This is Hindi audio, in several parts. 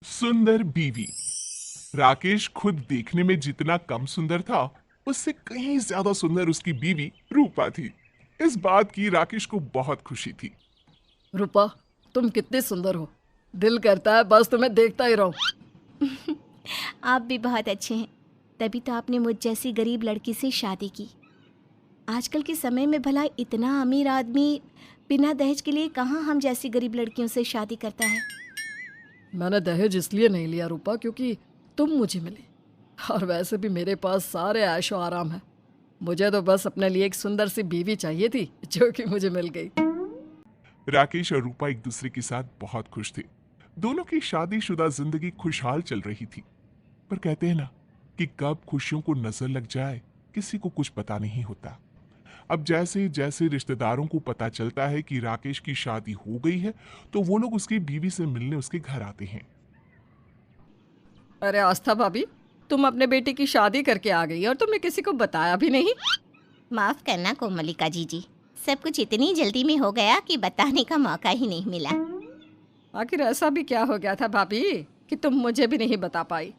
सुंदर बीवी। राकेश खुद देखने में जितना कम सुंदर था, उससे कहीं ज्यादा सुंदर उसकी बीवी रूपा थी। इस बात की राकेश को बहुत खुशी थी। रूपा, तुम कितनी सुंदर हो। दिल करता है बस तुम्हें देखता ही रहूं। आप भी बहुत अच्छे हैं, तभी तो आपने मुझ जैसी गरीब लड़की से शादी की। आजकल के समय में भला इतना अमीर आदमी बिना दहेज के लिए कहाँ हम जैसी गरीब लड़कियों से शादी करता है। मैंने दहेज इसलिए नहीं लिया रूपा क्योंकि तुम मुझे मिली, और वैसे भी मेरे पास सारे ऐशो आराम है। मुझे तो बस अपने लिए एक सुंदर सी बीवी चाहिए थी जो कि मुझे मिल गई। राकेश और रूपा एक दूसरे के साथ बहुत खुश थे। दोनों की शादीशुदा जिंदगी खुशहाल चल रही थी। पर कहते हैं ना कि कब खुशियों को नजर लग जाए किसी को कुछ पता नहीं होता। अब जैसे जैसे रिश्तेदारों को पता चलता है कि राकेश की शादी हो गई है, तो वो लोग उसकी बीवी से मिलने उसके घर आते हैं। अरे आस्था भाभी, तुम अपने बेटे की शादी करके आ गई और तुमने किसी को बताया भी नहीं। माफ करना कोमलिका जीजी, सब कुछ इतनी जल्दी में हो गया कि बताने का मौका ही नहीं मिला। आखिर ऐसा भी क्या हो गया था भाभी कि तुम मुझे भी नहीं बता पाई।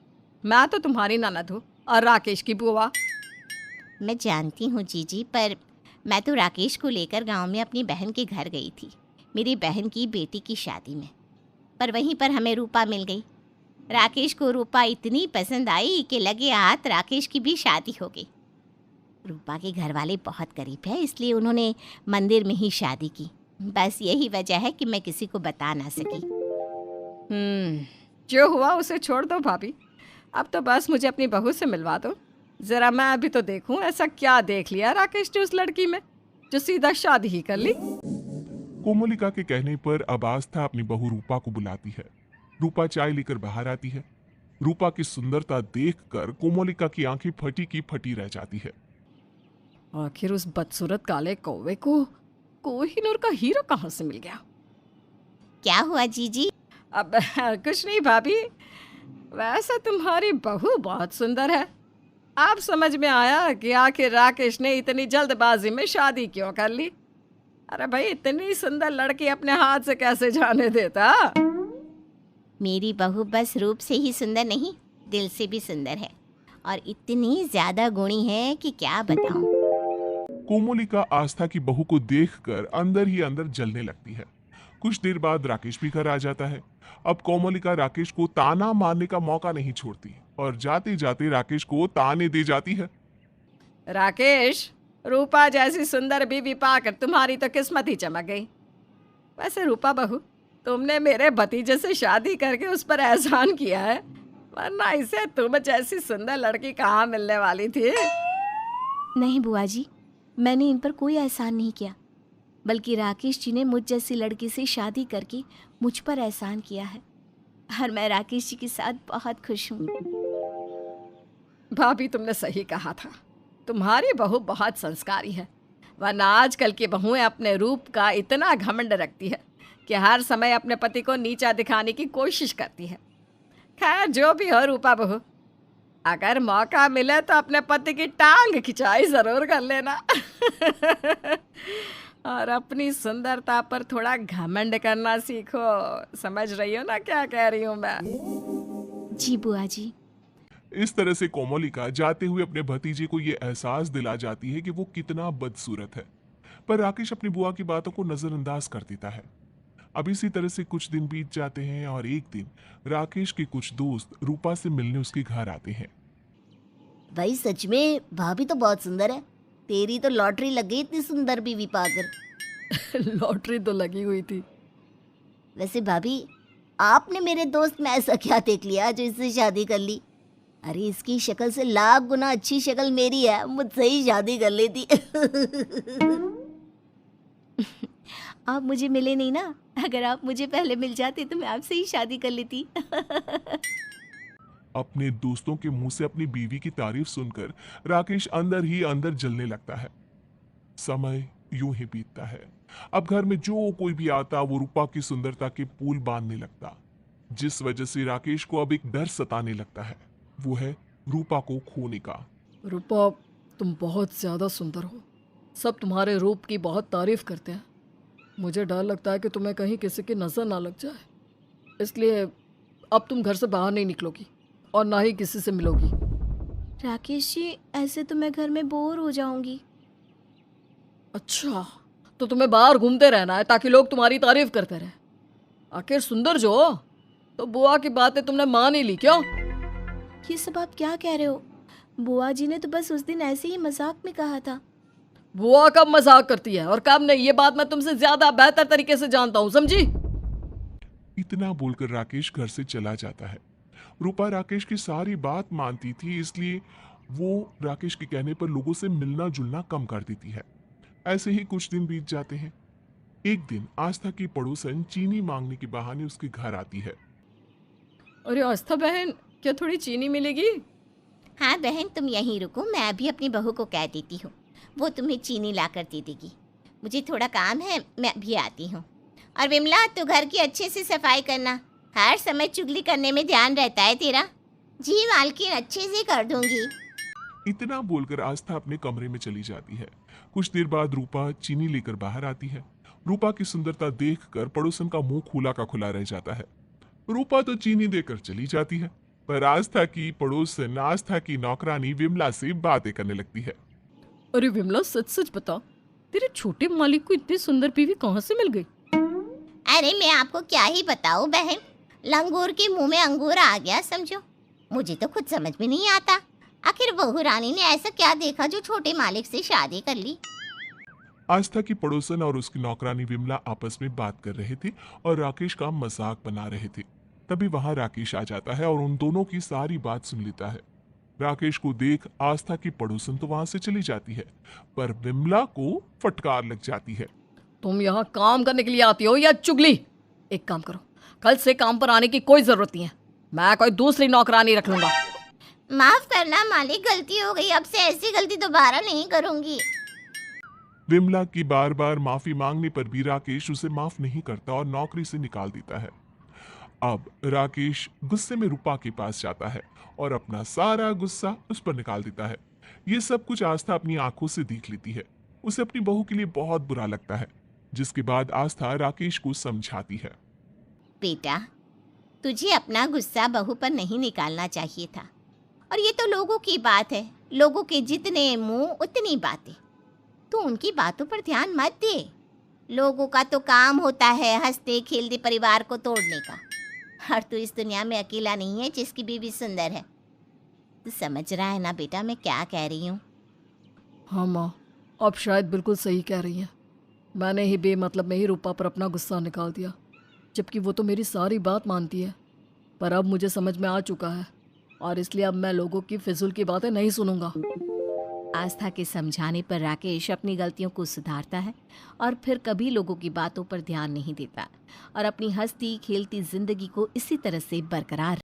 मैं तो तुम्हारी ननद हूँ और राकेश की बुआ। मैं जानती हूँ जीजी, पर मैं तो राकेश को लेकर गांव में अपनी बहन के घर गई थी, मेरी बहन की बेटी की शादी में। पर वहीं पर हमें रूपा मिल गई। राकेश को रूपा इतनी पसंद आई कि लगे हाथ राकेश की भी शादी हो गई। रूपा के घर वाले बहुत गरीब है, इसलिए उन्होंने मंदिर में ही शादी की। बस यही वजह है कि मैं किसी को बता ना सकी। जो हुआ उसे छोड़ दो भाभी। अब तो बस मुझे अपनी बहू से मिलवा दो। जरा मैं अभी तो देखूं ऐसा क्या देख लिया राकेश ने उस लड़की में जो सीधा शादी ही कर ली। कोमलिका के कहने पर अब आस्था अपनी बहू रूपा को बुलाती है। रूपा चाय लेकर बाहर आती है। रूपा की सुंदरता देखकर कोमलिका की आंखें फटी की फटी रह जाती है। आखिर उस बदसूरत काले कौवे को कोहिनूर का हीरो कहाँ से मिल गया। क्या हुआ जीजी? अब कुछ नहीं भाभी, वैसे तुम्हारी बहू बहुत सुंदर है। अब समझ में आया कि आखिर राकेश ने इतनी जल्दबाजी में शादी क्यों कर ली। अरे भाई, इतनी सुंदर लड़की अपने हाथ से कैसे जाने देता। मेरी बहू बस रूप से ही सुंदर नहीं, दिल से भी सुंदर है, और इतनी ज्यादा गुणी है कि क्या बताऊं। कोमलिका आस्था की बहू को देखकर अंदर ही अंदर जलने लगती है। कुछ देर बाद राकेश भी घर आ जाता है। अब कोमलिका राकेश को ताना मारने का मौका नहीं छोड़ती और जाते जाते राकेश को ताने दे जाती है। राकेश, रूपा जैसी सुंदर बीवी पाकर तुम्हारी तो किस्मत ही चमक गई। वैसे रूपा बहू, तुमने मेरे भतीजे से शादी करके उस पर एहसान किया है, वरना इसे तुम जैसी सुंदर लड़की कहाँ मिलने वाली थी। नहीं बुआ जी, मैंने इन पर कोई एहसान नहीं किया, बल्कि राकेश जी ने मुझ जैसी लड़की से शादी करके मुझ पर एहसान किया है, और मैं राकेश जी के साथ बहुत खुश हूँ। भाभी, तुमने सही कहा था, तुम्हारी बहू बहुत संस्कारी है। वरना आजकल की बहुएं अपने रूप का इतना घमंड रखती है कि हर समय अपने पति को नीचा दिखाने की कोशिश करती है। खैर, जो भी हो रूपा बहू, अगर मौका मिले तो अपने पति की टांग खिंचाई जरूर कर लेना। और अपनी सुंदरता पर थोड़ा घमंड करना सीखो। समझ रही हो ना क्या कह रही हूँ मैं? जी बुआ जी। इस तरह से कोमलिका जाते हुए अपने भतीजे को यह एहसास दिला जाती है कि वो कितना बदसूरत है। पर राकेश अपनी बुआ की बातों को नजरअंदाज कर देता है। अब इसी तरह से कुछ दिन बीत जाते हैं और एक दिन राकेश के कुछ दोस्त रूपा से मिलने उसके घर आते हैं। भाई सच में भाभी तो बहुत सुंदर है। तेरी तो लॉटरी लग गई इतनी सुंदर बीवी पाकर। लॉटरी तो लगी हुई थी। वैसे भाभी, आपने मेरे दोस्त में ऐसा क्या देख लिया जो इससे शादी कर ली? अरे इसकी शक्ल से लाख गुना अच्छी शक्ल मेरी है, मुझसे ही शादी कर लेती। आप मुझे मिले नहीं ना, अगर आप मुझे पहले मिल जाते तो मैं आपसे ही शादी कर लेती। अपने दोस्तों के मुंह से अपनी बीवी की तारीफ सुनकर राकेश अंदर ही अंदर जलने लगता है। समय यूं ही बीतता है। अब घर में जो कोई भी आता वो रूपा की सुंदरता के पुल बांधने लगता, जिस वजह से राकेश को अब एक डर सताने लगता है। वो है रूपा को खोने का। रूपा, तुम बहुत ज़्यादा सुंदर हो। सब तुम्हारे रूप की बहुत तारीफ करते हैं, मुझे डर लगता है कि तुम्हें कहीं किसी की नज़र ना लग जाए, इसलिए अब तुम घर से बाहर नहीं निकलोगी और ना ही किसी से मिलोगी। राकेश जी, ऐसे तो मैं घर में बोर हो जाऊंगी। अच्छा, तो तुम्हें बाहर घूमते रहना है ताकि लोग तुम्हारी तारीफ करते रहे। आखिर सुंदर जो हो, तो बुआ की बातें तुमने मान ही ली क्यों? ये सब आप क्या कह रहे हो? बुआ जी ने तो बस उस दिन ऐसे ही मजाक में कहा था। बुआ कब मजाक करती है और कब नहीं, ये बात मैं तुमसे ज्यादा बेहतर तरीके से जानता हूँ, समझी? इतना बोलकर राकेश घर से चला जाता है। रूपा राकेश की सारी बात मानती थी, इसलिए वो राकेश के कहने पर लोगों से मिलना जुलना कम कर देती है। ऐसे ही कुछ दिन बीत जाते हैं। एक दिन आस्था की पड़ोसन चीनी मांगने के बहाने उसके घर आती है। अरे आस्था बहन, क्या थोड़ी चीनी मिलेगी? हाँ बहन, तुम यहीं रुको, मैं अभी अपनी बहू को कह देती हूँ, वो तुम्हें चीनी ला कर दे देगी। मुझे थोड़ा काम है, मैं अभी आती हूँ। और विमला, तू घर की अच्छे से सफाई करना, हर समय चुगली करने में ध्यान रहता है तेरा। जी मालकिन, अच्छे से कर दूंगी। इतना बोलकर आस्था अपने कमरे में चली जाती है। कुछ देर बाद रूपा चीनी लेकर बाहर आती है। रूपा की सुंदरता देखकर पड़ोसन का मुंह खुला का खुला रह जाता है। रूपा तो चीनी देकर चली जाती है, पर आस्था की पड़ोसन आस्था की नौकरानी विमला से बातें करने लगती है। अरे विमला, सच सच बता, तेरे छोटे मालिक को इतनी सुंदर बीवी कहाँ से मिल गई? अरे मैं आपको क्या ही बताऊं बहन, लंगूर के मुंह में अंगूर आ गया समझो। मुझे तो खुद समझ में नहीं आता, आखिर बहू रानी ने ऐसा क्या देखा जो छोटे मालिक से शादी कर ली। आस्था की पड़ोसन और उसकी नौकरानी विमला आपस में बात कर रहे थे और राकेश का मजाक बना रहे थे। तभी वहां राकेश आ जाता है और उन दोनों की सारी बात सुन लेता है। राकेश को देख आस्था की पड़ोसन तो वहां से चली जाती है, पर विमला को फटकार लग जाती है। तुम यहाँ काम करने के लिए आती हो या चुगली? एक काम करो, कल से काम पर आने की कोई जरूरत नहीं है, मैं कोई दूसरी नौकरानी रख लूंगा। माफ करना मालिक, गलती हो गई, अब से ऐसी गलती दोबारा नहीं करूंगी। विमला की बार बार माफी मांगने पर भी राकेश उसे माफ नहीं करता और नौकरी से निकाल देता है। अब राकेश गुस्से में रूपा के पास जाता है और अपना सारा गुस्सा उस पर निकाल देता है। ये सब कुछ आस्था अपनी आंखों से देख लेती है। उसे अपनी बहू के लिए बहुत बुरा लगता है, जिसके बाद आस्था राकेश को समझाती है। बेटा, तुझे अपना गुस्सा बहू पर नहीं निकालना चाहिए था, और ये तो लोगों की बात है, लोगों के जितने मुंह उतनी बातें। तू उनकी बातों पर ध्यान मत दे, लोगों का तो काम होता है हंसते खेलते परिवार को तोड़ने का। और तू इस दुनिया में अकेला नहीं है जिसकी बीवी सुंदर है। तू समझ रहा है ना बेटा मैं क्या कह रही हूँ? हाँ माँ, आप शायद बिल्कुल सही कह रही हैं। मैंने ही बेमतलब में ही रूपा पर अपना गुस्सा निकाल दिया, जबकि वो तो मेरी सारी बात मानती है। पर अब मुझे समझ में आ चुका है और इसलिए अब मैं लोगों की फिजूल की बातें नहीं सुनूंगा। आस्था के समझाने पर राकेश अपनी गलतियों को सुधारता है और फिर कभी लोगों की बातों पर ध्यान नहीं देता और अपनी हंसती खेलती जिंदगी को इसी तरह से बरकरार